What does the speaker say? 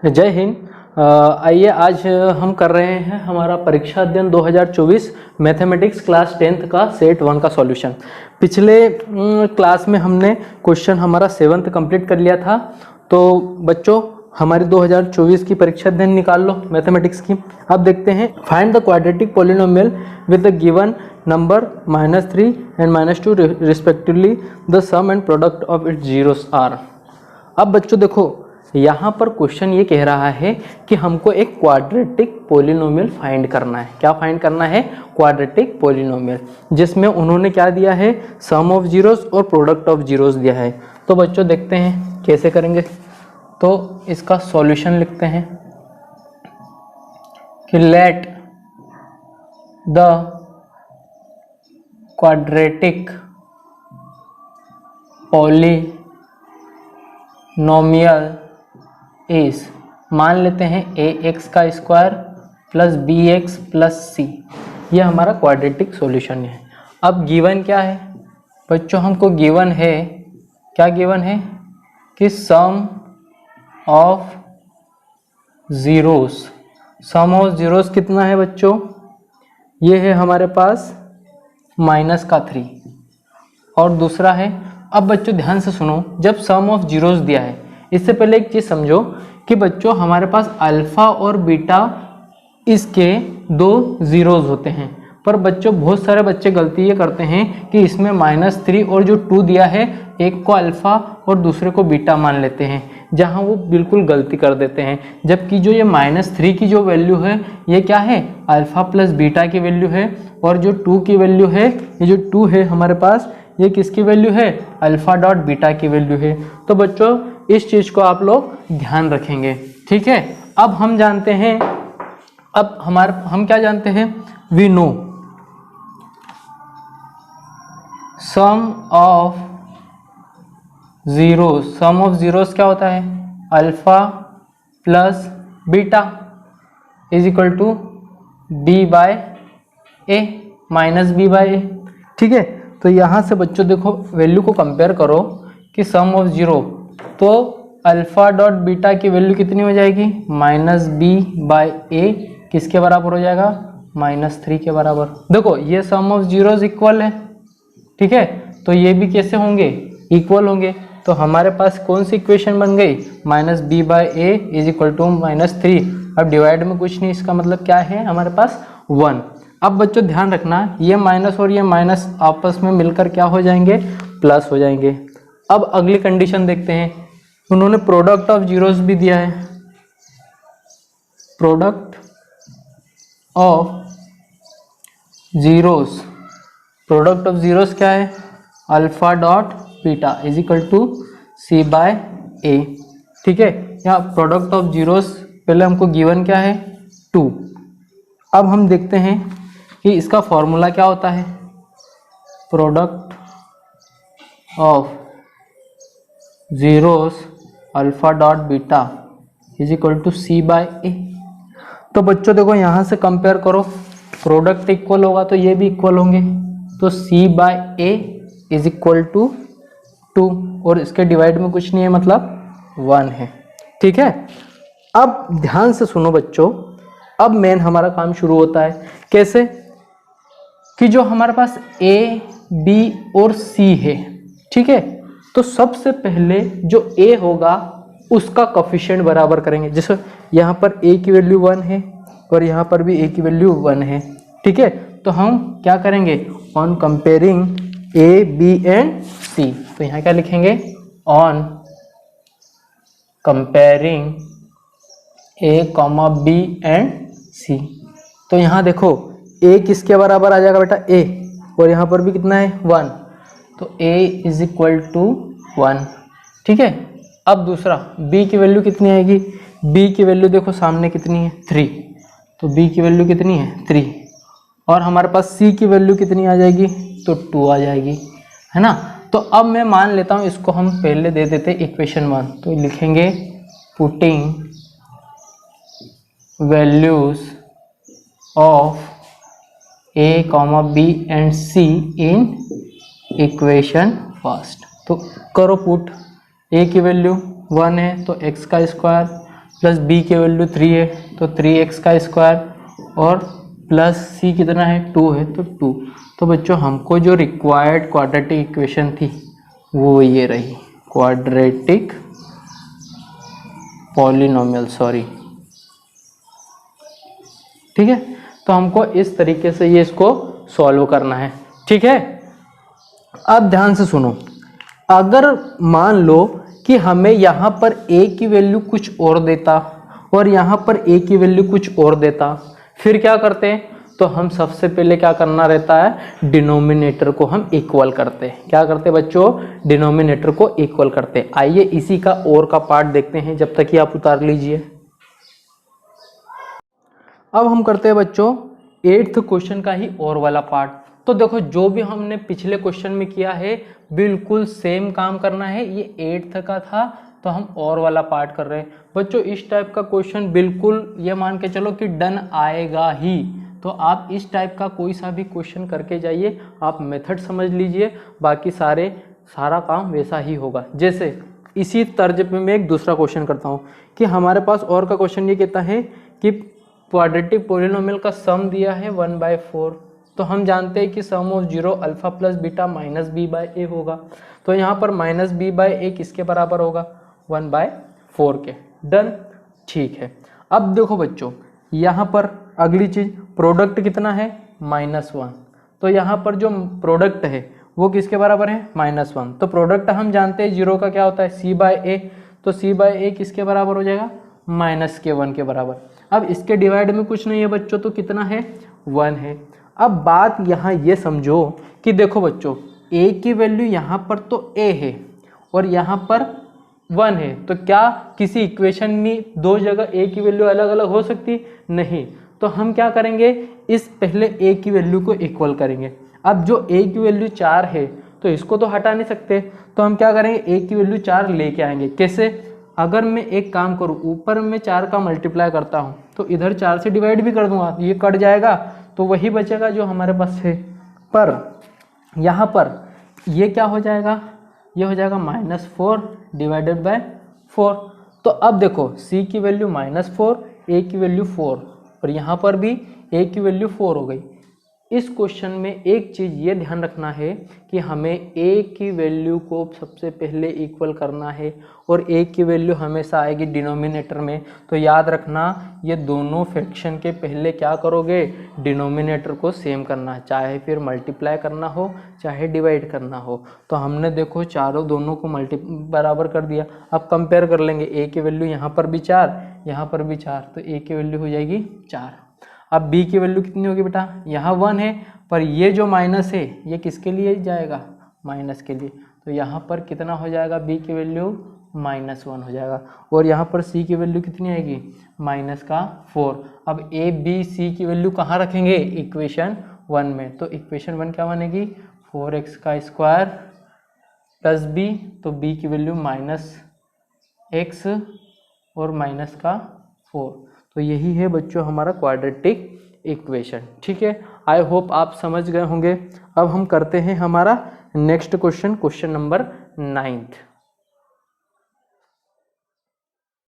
जय हिंद। आइए आज हम कर रहे हैं हमारा परीक्षा अध्ययन 2024 मैथमेटिक्स क्लास 10th का सेट 1 का सॉल्यूशन। पिछले क्लास में हमने क्वेश्चन हमारा 7th कंप्लीट कर लिया था। तो बच्चों हमारी 2024 की परीक्षा अध्ययन निकाल लो मैथमेटिक्स की। अब देखते हैं, find the quadratic polynomial with the given number -3 and -2 respectively, the sum and product of its zeros are. अब बच्चों देखो, यहाँ पर क्वेश्चन ये कह रहा है कि हमको एक क्वाड्रेटिक पॉलिनोमियल फाइंड करना है। क्या फाइंड करना है? क्वाड्रेटिक पॉलिनोमियल, जिसमें उन्होंने क्या दिया है? सम ऑफ जीरोस और प्रोडक्ट ऑफ जीरोस दिया है। तो बच्चों देखते हैं कैसे करेंगे। तो इसका सॉल्यूशन लिखते हैं कि लेट द क्वाड्रेटिक पॉलिनोमियल इस, मान लेते हैं ax का square plus bx plus c, ये हमारा क्वाड्रेटिक सॉल्यूशन है। अब गिवन क्या है बच्चों? हमको गिवन है, क्या गिवन है? कि sum of zeros. Sum of zeros कितना है बच्चों? ये है हमारे पास -3 और दूसरा है। अब बच्चों ध्यान से सुनो, जब सम ऑफ जीरोस दिया है, इससे पहले एक चीज़ समझो कि बच्चों हमारे पास अल्फ़ा और बीटा इसके 2 जीरोस होते हैं। पर बच्चों बहुत सारे बच्चे गलती ये करते हैं कि इसमें -3 और जो 2 दिया है, एक को अल्फ़ा और दूसरे को बीटा मान लेते हैं, जहां वो बिल्कुल गलती कर देते हैं। जबकि जो ये -3 की जो वैल्यू है, ये क्या है? अल्फ़ा प्लस बीटा की वैल्यू है। और जो 2 की वैल्यू है, ये जो 2 है हमारे पास, ये किसकी वैल्यू है? अल्फ़ा डॉट बीटा की वैल्यू है। तो बच्चों इस चीज़ को आप लोग ध्यान रखेंगे, ठीक है। अब हम जानते हैं, हम क्या जानते हैं? We know sum of zeros. Sum of zeros क्या होता है? Alpha plus beta is equal to b/a minus b/a, ठीक है। तो यहाँ से बच्चों देखो, वैल्यू को कंपेयर करो कि सम ऑफ जीरो, तो अल्फा डॉट बीटा की वैल्यू कितनी हो जाएगी? -b/a किसके बराबर हो जाएगा? -3 के बराबर। देखो ये सम ऑफ जीरोस इक्वल है, ठीक है। तो ये भी कैसे होंगे? इक्वल होंगे। तो हमारे पास कौन सी इक्वेशन बन गई? -b/a is equal to -3। अब डिवाइड में कुछ नहीं, इसका मतलब क्या है? हमारे पास 1। अब बच्चों ध्यान रखना, ये माइनस और ये माइनस आपस में मिलकर क्या हो जाएंगे? प्लस हो जाएंगे। अब अगली कंडीशन देखते हैं। उन्होंने प्रोडक्ट ऑफ जीरोस भी दिया है। Product of zeros, product of zeros क्या है? Alpha dot beta is equal to c/a, ठीक है। यहाँ प्रोडक्ट ऑफ जीरोस पहले हमको गिवन क्या है? 2। अब हम देखते हैं कि इसका फॉर्मूला क्या होता है? Product of zeros alpha dot beta is equal to c/a। तो बच्चों देखो यहाँ से कंपेयर करो, प्रोडक्ट इक्वल होगा तो ये भी इक्वल होंगे। तो c/a इज इक्वल टू 2 और इसके डिवाइड में कुछ नहीं है, मतलब 1 है, ठीक है। अब ध्यान से सुनो बच्चों, अब मेन हमारा काम शुरू होता है। कैसे? कि जो हमारे पास a, b और c है, ठीक है। तो सबसे पहले जो a होगा उसका कोफिशिएंट बराबर करेंगे। जैसे यहाँ पर a की वैल्यू 1 है और यहाँ पर भी a की वैल्यू 1 है, ठीक है। तो हम क्या करेंगे? On comparing a, b and c, तो यहाँ क्या लिखेंगे? On comparing a, b and c। तो यहाँ देखो a किसके बराबर आ जाएगा बेटा? a, और यहाँ पर भी कितना है? 1। तो a इज इक्वल टू 1, ठीक है। अब दूसरा b की वैल्यू कितनी आएगी? b की वैल्यू देखो सामने कितनी है? 3। तो b की वैल्यू कितनी है? 3। और हमारे पास c की वैल्यू कितनी आ जाएगी? तो 2 आ जाएगी, है ना। तो अब मैं मान लेता हूँ, इसको हम पहले दे देते इक्वेशन 1। तो लिखेंगे putting values of a, b and c in equation fast. तो करो पुट, a की वैल्यू 1 है तो x का स्क्वायर प्लस b की वैल्यू 3 है तो 3x का स्क्वायर और प्लस c कितना है 2 है तो 2। तो बच्चों हमको जो रिक्वायर्ड क्वाड्रेटिक इक्वेशन थी वो ये रही, क्वाड्रेटिक पॉलिनोमियल, सॉरी, ठीक है। तो हमको इस तरीके से ये इसको सॉल्व करना है, ठीक है। अब ध्यान से सुनो, अगर मान लो कि हमें यहाँ पर a की वैल्यू कुछ और देता और यहाँ पर a की वैल्यू कुछ और देता, फिर क्या करते हैं? तो हम सबसे पहले क्या करना रहता है, डिनोमिनेटर को हम इक्वल करते हैं। क्या करते हैं बच्चों? डिनोमिनेटर को इक्वल करते हैं। आइए इसी का और का पार्ट देखते हैं, जब तक कि आप उतार लीजिए। अब हम करते हैं बच्चों 8th क्वेश्चन का ही और वाला पार्ट। तो देखो जो भी हमने पिछले क्वेश्चन में किया है बिल्कुल सेम काम करना है। ये 8th का था तो हम और वाला पार्ट कर रहे हैं बच्चों। इस टाइप का क्वेश्चन बिल्कुल ये मान के चलो कि डन आएगा ही। तो आप इस टाइप का कोई सा भी क्वेश्चन करके जाइए, आप मेथड समझ लीजिए, बाकी सारा काम वैसा ही होगा। जैसे इसी तर्ज पे मैं एक दूसरा क्वेश्चन करता हूँ कि हमारे पास और का क्वेश्चन ये कहता है कि क्वाड्रेटिक पॉलिनोमियल का सम दिया है 1/4। तो हम जानते हैं कि sum of 0 alpha plus beta minus b/a होगा। तो यहाँ पर माइनस b/a किसके बराबर होगा? 1/4 के। डन, ठीक है। अब देखो बच्चों यहाँ पर अगली चीज, प्रोडक्ट कितना है? -1। तो यहाँ पर जो प्रोडक्ट है वो किसके बराबर है? -1। तो प्रोडक्ट हम जानते हैं 0 का क्या होता है? c/a। तो c/a किसके बराबर हो जाएगा? -1 के बराबर। अब इसके डिवाइड में कुछ नहीं है बच्चों, तो कितना है? 1 है। अब बात यहाँ ये समझो कि देखो बच्चों a की वैल्यू यहाँ पर तो a है और यहाँ पर 1 है, तो क्या किसी इक्वेशन में दो जगह a की वैल्यू अलग अलग हो सकती? नहीं। तो हम क्या करेंगे, इस पहले a की वैल्यू को इक्वल करेंगे। अब जो a की वैल्यू 4 है तो इसको तो हटा नहीं सकते, तो हम क्या करेंगे, a की वैल्यू 4 लेके आएंगे। कैसे? अगर मैं एक काम करूँ, ऊपर में 4 का मल्टीप्लाई करता हूँ तो इधर 4 से डिवाइड भी कर दूंगा, ये कट जाएगा तो वही बचेगा जो हमारे पास है। पर यहाँ पर ये क्या हो जाएगा? ये हो जाएगा -4 डिवाइडेड बाय 4। तो अब देखो c की वैल्यू -4, a की वैल्यू 4 और यहाँ पर भी a की वैल्यू 4 हो गई। इस क्वेश्चन में एक चीज़ ये ध्यान रखना है कि हमें a की वैल्यू को सबसे पहले इक्वल करना है और a की वैल्यू हमेशा आएगी डिनोमिनेटर में। तो याद रखना ये दोनों फ्रैक्शन के पहले क्या करोगे, डिनोमिनेटर को सेम करना है, चाहे फिर मल्टीप्लाई करना हो चाहे डिवाइड करना हो। तो हमने देखो दोनों को बराबर कर दिया। अब कंपेयर कर लेंगे, a की वैल्यू यहाँ पर भी 4 यहाँ पर भी 4, तो a की वैल्यू हो जाएगी 4। अब b की वैल्यू कितनी होगी बेटा? यहाँ 1 है पर ये जो माइनस है ये किसके लिए जाएगा? माइनस के लिए। तो यहाँ पर कितना हो जाएगा? b की वैल्यू -1 हो जाएगा। और यहाँ पर c की वैल्यू कितनी आएगी? -4। अब a b c की वैल्यू कहाँ रखेंगे? इक्वेशन 1 में। तो इक्वेशन 1 क्या बनेगी? 4x का स्क्वायर प्लस b, तो b की वैल्यू -x और -4। तो यही है बच्चों हमारा क्वाड्रेटिक इक्वेशन, ठीक है। आई होप आप समझ गए होंगे। अब हम करते हैं हमारा नेक्स्ट क्वेश्चन, क्वेश्चन नंबर 9।